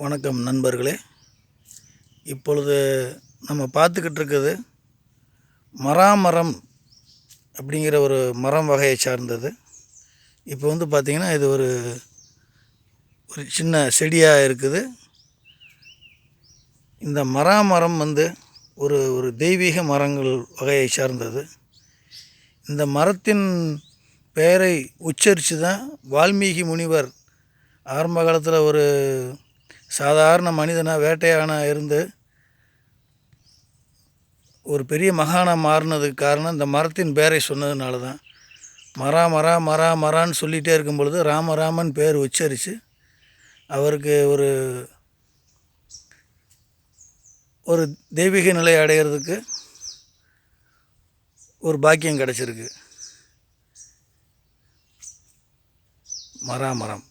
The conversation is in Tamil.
வணக்கம் நண்பர்களே. இப்பொழுது நம்ம பார்த்துக்கிட்டு இருக்குது மராமரம் அப்படிங்கிற ஒரு மரம் வகையை சார்ந்தது. இப்போ பார்த்திங்கன்னா இது ஒரு சின்ன செடியாக இருக்குது. இந்த மராமரம் ஒரு ஒரு தெய்வீக மரங்கள் வகையை சார்ந்தது. இந்த மரத்தின் பெயரை உச்சரித்து தான் வால்மீகி முனிவர் ஆரம்ப காலத்தில் ஒரு சாதாரண மனிதனாக வேட்டையானாக இருந்து ஒரு பெரிய மகானாக மாறினதுக்கு காரணம் இந்த மரத்தின் பேரை சொன்னதுனால தான். மரான்னு சொல்லிகிட்டே இருக்கும் பொழுது ராமன் பேர் உச்சரித்து அவருக்கு ஒரு ஒரு தெய்வீக நிலை அடைகிறதுக்கு ஒரு பாக்கியம் கிடச்சிருக்கு. மரம்